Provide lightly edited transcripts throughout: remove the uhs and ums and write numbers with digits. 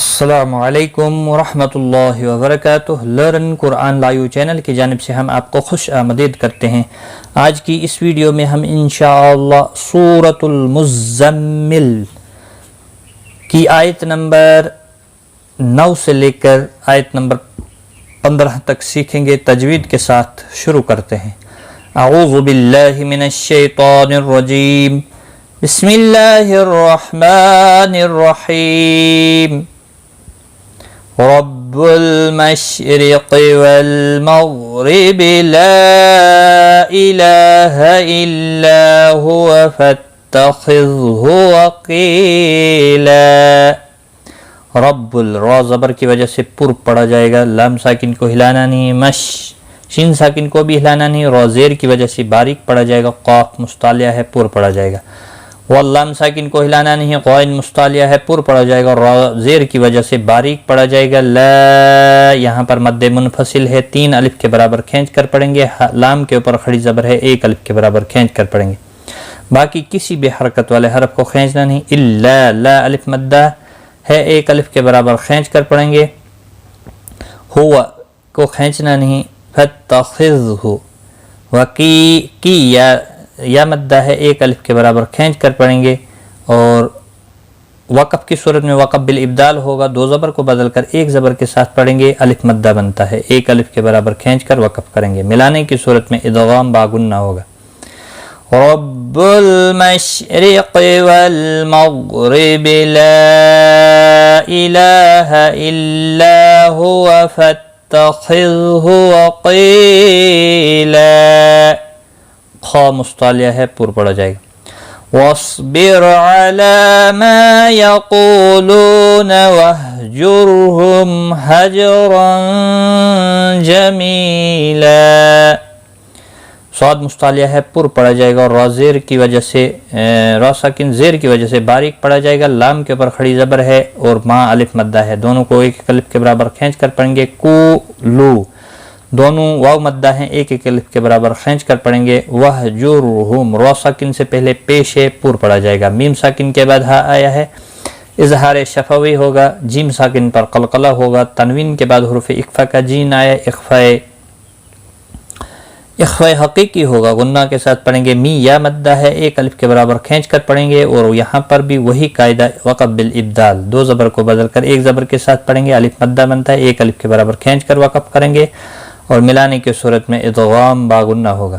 السلام علیکم ورحمۃ اللہ وبرکاتہ۔ لرن قرآن لائیو چینل کی جانب سے ہم آپ کو خوش آمدید کرتے ہیں۔ آج کی اس ویڈیو میں ہم انشاءاللہ سورۃ المزمل کی آیت نمبر 9 سے لے کر آیت نمبر 15 تک سیکھیں گے۔ تجوید کے ساتھ شروع کرتے ہیں۔ اعوذ باللہ من الشیطان الرجیم، بسم اللہ الرحمن الرحیم۔ رب المشرق والمغرب لا الہ الا هو فاتخذه وکیلا۔ رب الرا زبر کی وجہ سے پر پڑا جائے گا، لام ساکن کو ہلانا نہیں، مش شین ساکن کو بھی ہلانا نہیں، را زیر کی وجہ سے باریک پڑا جائے گا، قاف مستعلیہ ہے پر پڑا جائے گا، واللام ساکن کو ہلانا نہیں، قائن مستعلیہ ہے پر پڑا جائے گا، را زیر کی وجہ سے باریک پڑا جائے گا، لا یہاں پر مد منفصل ہے، 3 الف کے برابر کھینچ کر پڑھیں گے، لام کے اوپر کھڑی زبر ہے، 1 الف کے برابر کھینچ کر پڑھیں گے، باقی کسی بھی حرکت والے حرف کو کھینچنا نہیں، الا لا الف مدہ ہے، 1 الف کے برابر کھینچ کر پڑھیں گے، ہوا کو کھینچنا نہیں، فتخذہ وکی یا مدہ ہے، 1 الف کے برابر کھینچ کر پڑھیں گے، اور وقف کی صورت میں وقف بالابدال ہوگا، 2 زبر کو بدل کر 1 زبر کے ساتھ پڑھیں گے، الف مدہ بنتا ہے، 1 الف کے برابر کھینچ کر وقف کریں گے۔ ملانے کی صورت میں ادغام باغنہ ہوگا۔ رب المشرق والمغرب لا الہ الا هو فاتخذہ وکیلا، خا مستعلیہ ہے پر پڑا جائے گا، واصبر علی ما یقولون واہجرہم ہجرا جمیلا، صاد مستعلیہ ہے پر پڑا جائے گا، اور را زیر کی وجہ سے را ساکن زیر کی وجہ سے باریک پڑا جائے گا، لام کے اوپر کھڑی زبر ہے اور ما الف مدہ ہے، دونوں کو 1 الف کے برابر کھینچ کر پڑھیں گے، کو لو دونوں واو مدہ ہیں، 1 الف کے برابر کھینچ کر پڑھیں گے، وہجرہم را ساکن سے پہلے پیش ہے پر پڑا جائے گا، میم ساکن کے بعد ہا آیا ہے، اظہار شفوی ہوگا، جیم ساکن پر قلقلہ ہوگا، تنوین کے بعد حروف اخفا کا جین آیا، اخفاء حقیقی ہوگا، غنہ کے ساتھ پڑھیں گے، می یا مدہ ہے، 1 الف کے برابر کھینچ کر پڑھیں گے، اور یہاں پر بھی وہی قاعدہ وقف بالابدال، 2 زبر کو بدل کر 1 زبر کے ساتھ پڑھیں گے، الف مدہ بنتا ہے، 1 الف کے برابر کھینچ کر وقف کریں گے، اور ملانے کی صورت میں ادغام باغنہ ہوگا۔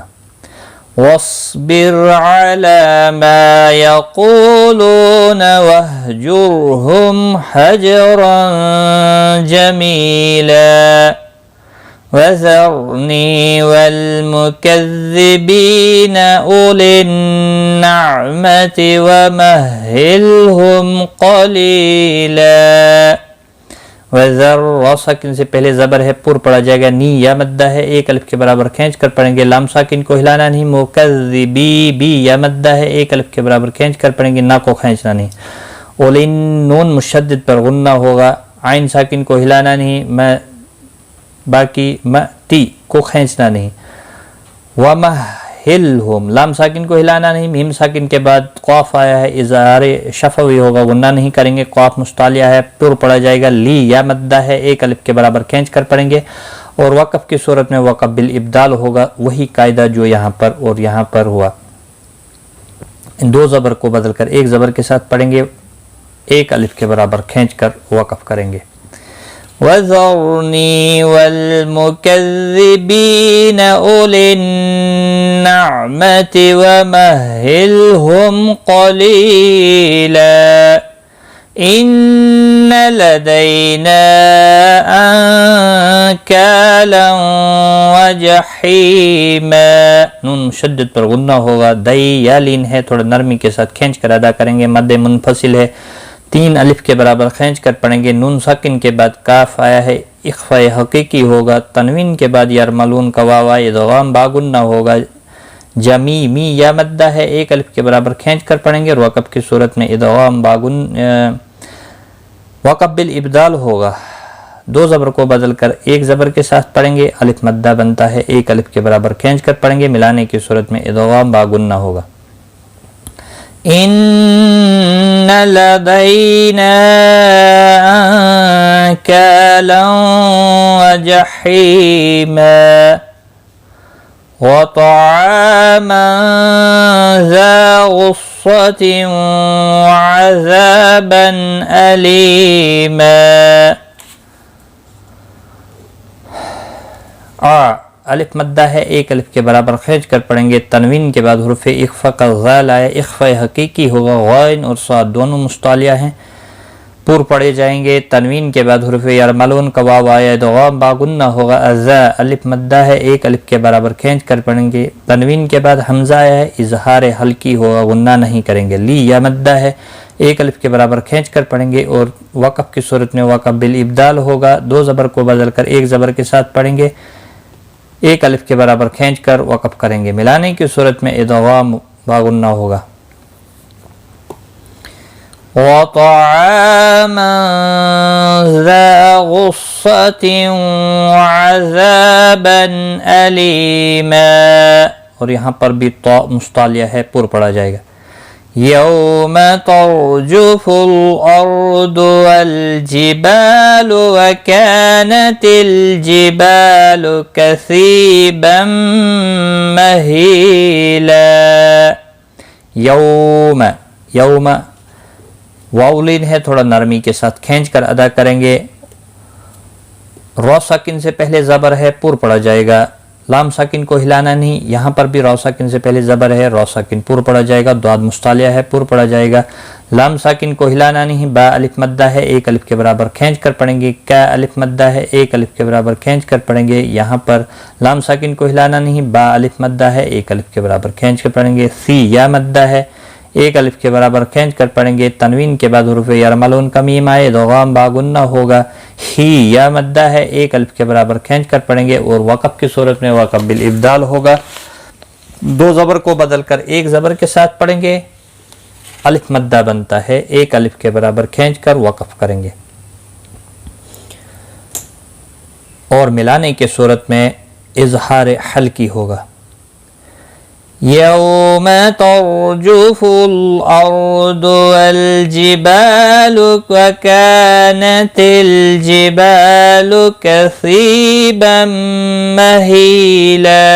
واصبر علی ما یقولون واہجرہم ہجرا جمیلا، وذرنی والمکذبین اولی النعمت ومہلہم قلیلا، وذر را ساکن سے پہلے زبر ہے پر پڑا جائے گا، نی یا مدہ ہے، 1 الف کے برابر کھینچ کر پڑھیں گے، لام ساکن کو ہلانا نہیں، مکذبی بی یا مدہ ہے، 1 الف کے برابر کھینچ کر پڑھیں گے، نا کو کھینچنا نہیں، اولین نون مشدد پر غنہ ہوگا، عین ساکن کو ہلانا نہیں، باقی تی کو کھینچنا نہیں، ومہلہم لام ساکن کو ہلانا نہیں، میم ساکن کے بعد قاف آیا ہے، اظہار شفوی ہوگا، غنہ نہیں کریں گے، قاف مستعلیہ ہے پر پڑا جائے گا، لی یا مدہ ہے، 1 الف کے برابر کھینچ کر پڑھیں گے، اور وقف کی صورت میں وقف بالابدال ہوگا، وہی قاعدہ جو یہاں پر اور یہاں پر ہوا، ان 2 زبر کو بدل کر 1 زبر کے ساتھ پڑھیں گے، 1 الف کے برابر کھینچ کر وقف کریں گے۔ وَذَرْنِي وَالْمُكَذِّبِينَ أُولِي النَّعْمَةِ وَمَهِّلْهُمْ قَلِيلًا إِنَّ لَدَيْنَا أَنْكَالًا وَجَحِيمًا، نون مشدد پر غنہ ہوگا، دئی یا لین ہے، تھوڑا نرمی کے ساتھ کھینچ کر ادا کریں گے، مد منفصل ہے، 3 الف کے برابر کھینچ کر پڑھیں گے، نون ساکن کے بعد کاف آیا ہے، اخفاء حقیقی ہوگا، تنوین کے بعد یرملون کا واو آیا، ادغام باغنہ ہوگا، جمی می یا مدہ ہے، 1 الف کے برابر کھینچ کر پڑھیں گے، اور وقف کی صورت میں ادغام وقف بالابدال ہوگا، 2 زبر کو بدل کر 1 زبر کے ساتھ پڑھیں گے، الف مدہ بنتا ہے، 1 الف کے برابر کھینچ کر پڑھیں گے، ملانے کی صورت میں ادغام باغنہ ہوگا۔ ان لدینا نكالا وجحيما وطعاما ذا غصة وعذابا أليما. الف مدہ ہے، ایک الف کے برابر کھینچ کر پڑھیں گے. تنوین کے بعد حروف اخفا کا غال آیا، اخفا حقیقی ہوگا، غائن اور صاد دونوں مستعلیہ ہیں، پور پڑے جائیں گے. تنوین کے بعد حروف یرملون کا واو آیا، ادغام باغنہ ہوگا. ازا الف مدہ ہے، ایک الف کے برابر کھینچ کر پڑھیں گے. تنوین کے بعد حمزہ آیا ہے، اظہار حلقی ہوگا، غنہ نہیں کریں گے. لی یا مدہ ہے، ایک الف کے برابر کھینچ کر پڑھیں گے اور وقف کی صورت میں وقف بالابدال ہوگا، دو زبر کو بدل کر ایک زبر کے ساتھ پڑھیں گے، ایک الف کے برابر کھینچ کر وقف کریں گے. ملانے کی صورت میں ادغام باغنہ ہوگا. وطعاما ذا غصة وعذابا أليما، اور یہاں پر بھی طا مستعلیہ ہے، پور پڑا جائے گا. یوم ترجف الارض والجبال وكانت الجبال كثيبا مهيلا. یوم، یوم واولین ہے، تھوڑا نرمی کے ساتھ کھینچ کر ادا کریں گے. رو ساکن سے پہلے زبر ہے، پور پڑا جائے گا. لام ساکن کو ہلانا نہیں، یہاں پر بھی رو ساکن سے پہلے زبر ہے، رو ساکن پور پڑا جائے گا. دعاد مستعلیہ ہے، پور پڑا جائے گا. لام ساکن کو ہلانا نہیں. با الف مدہ ہے، ایک الف کے برابر کھینچ کر پڑھیں گے. کا الف مدہ ہے، ایک الف کے برابر کھینچ کر پڑھیں گے. یہاں پر لام ساکن کو ہلانا نہیں. با الف مدہ ہے، ایک الف کے برابر کھینچ کر پڑھیں گے. سی یا مدہ ہے، ایک الف کے برابر کھینچ کر پڑھیں گے. تنوین کے بعد حروف یرملون کا میم آئے، ادغام باغنہ ہوگا. ہی یا مدہ ہے، ایک الف کے برابر کھینچ کر پڑھیں گے اور وقف کی صورت میں وقف بالابدال ہوگا، دو زبر کو بدل کر ایک زبر کے ساتھ پڑھیں گے. الف مدہ بنتا ہے، ایک الف کے برابر کھینچ کر وقف کریں گے. اور ملانے کی صورت میں اظہار حلقی ہوگا. یوم ترجف الارض والجبال وكانت الجبال كثيبا مهيلا.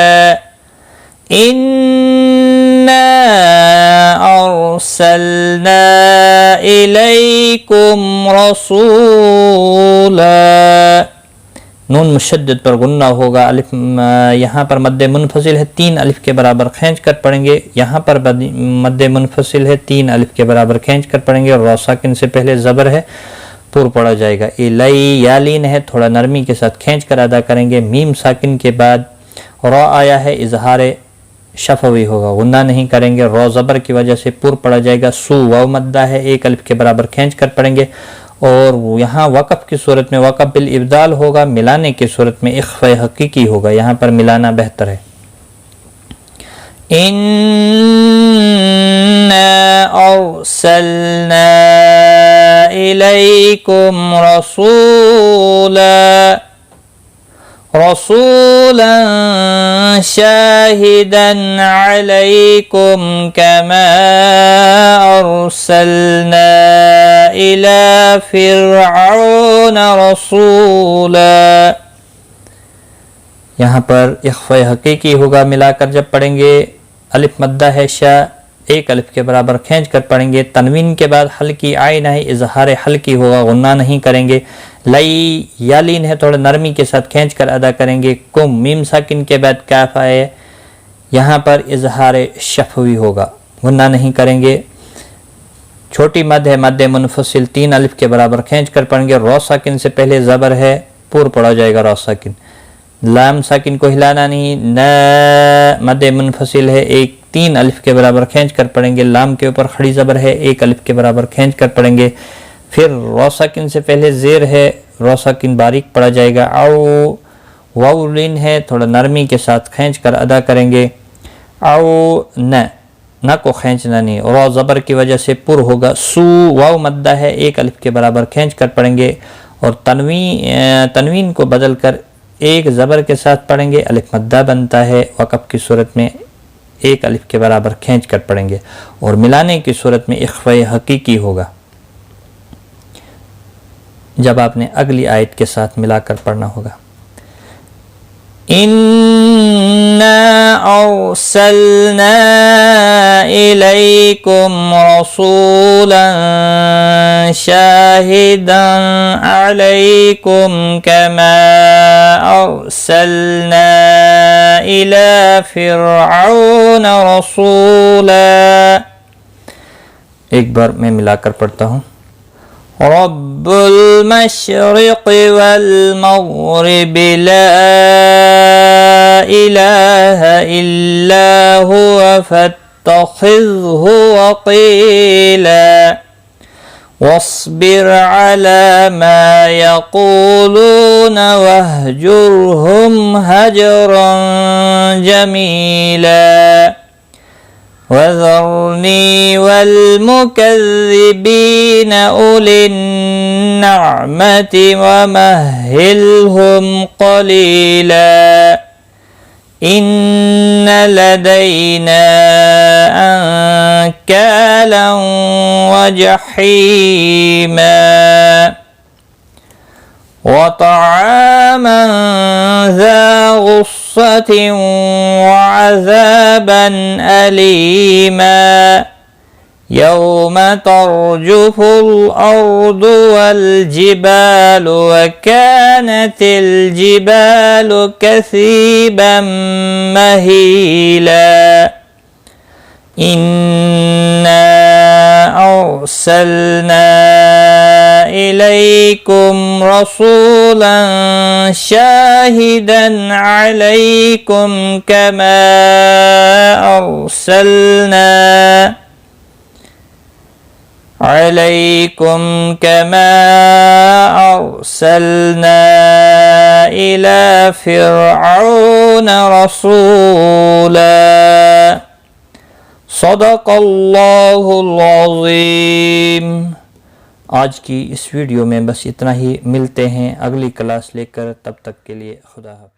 إنا أرسلنا إليكم رسولا. نون مشدد پر غنہ ہوگا. الف یہاں پر مد منفصل ہے، 3 الف کے برابر کھینچ کر پڑھیں گے. یہاں پر مد منفصل ہے، 3 الف کے برابر کھینچ کر پڑھیں گے. رو ساکن سے پہلے زبر ہے، پور پڑا جائے گا. الی یا لین ہے، تھوڑا نرمی کے ساتھ کھینچ کر ادا کریں گے. میم ساکن کے بعد رو آیا ہے، اظہار شفوی ہوگا، غنہ نہیں کریں گے. رو زبر کی وجہ سے پور پڑا جائے گا. سو واو مدہ ہے، 1 الف کے برابر کھینچ کر پڑھیں گے اور یہاں وقف کی صورت میں وقف بالابدال ہوگا. ملانے کی صورت میں اخفاء حقیقی ہوگا، یہاں پر ملانا بہتر ہے. اِنَّا أَرْسَلْنَا إِلَيْكُمْ رَسُولًا شَاهِدًا عَلَيْكُمْ كَمَا أَرْسَلْنَا إِلَى فِرْعَوْنَ رَسُولًا. یہاں پر اخفاء حقیقی ہوگا، ملا کر جب پڑھیں گے. الف مدہ ہے، شا 1 الف کے برابر کھینچ کر پڑھیں گے. تنوین کے بعد حلقی عین ہے، اظہار حلقی ہوگا، غنہ نہیں کریں گے. لئی یا لین ہے، تھوڑا نرمی کے ساتھ کھینچ کر ادا کریں گے. کم میم ساکن کے بعد کاف آئے، یہاں پر اظہار شفوی ہوگا، غنہ نہیں کریں گے. چھوٹی مد ہے، مد منفصل، 3 الف کے برابر کھینچ کر پڑھیں گے. رو ساکن سے پہلے زبر ہے، پور پڑا جائے گا رو ساکن. لام ساکن کو ہلانا نہیں. نا مد منفصل ہے، 3 الف کے برابر کھینچ کر پڑھیں گے. لام کے اوپر کھڑی زبر ہے، 1 الف کے برابر کھینچ کر پڑھیں گے. پھر رو ساکن سے پہلے زیر ہے، رو ساکن باریک پڑا جائے گا. او واو لین ہے، تھوڑا نرمی کے ساتھ کھینچ کر ادا کریں گے. او نہ کو کھینچنا نہیں، رو زبر کی وجہ سے پر ہوگا. سو واو مدہ ہے، 1 الف کے برابر کھینچ کر پڑھیں گے اور تنوین کو بدل کر 1 زبر کے ساتھ پڑھیں گے. الف مدہ بنتا ہے، وقف کی صورت میں 1 الف کے برابر کھینچ کر پڑھیں گے اور ملانے کی صورت میں اخفاء حقیقی ہوگا. جب آپ نے اگلی آیت کے ساتھ ملا کر پڑھنا ہوگا. اِنَّا أَرْسَلْنَا إِلَيْكُمْ رَسُولًا شَاهِدًا عَلَيْكُمْ كَمَا أَرْسَلْنَا إِلَى فِرْعَوْنَ رَسُولًا. ایک بار میں ملا کر پڑھتا ہوں. رب المشرق والمغرب لا إله إلا هو فاتخذه وكيلا واصبر على ما يقولون واهجرهم هجرا جميلا وذرني والمكذبين أولي النعمة ومهلهم قليلا إن لدينا أنكالا وجحيما وطعاما ذا غصة وعذابا أليما يوم ترجف الأرض والجبال وكانت الجبال كثيبا مهيلا إنا أرسلنا إليكم رسولا شاهدا عليكم كما أرسلنا إلى فرعون رسولا. صدق اللہ العظیم. آج کی اس ویڈیو میں بس اتنا ہی. ملتے ہیں اگلی کلاس لے کر. تب تک کے لیے خدا حافظ.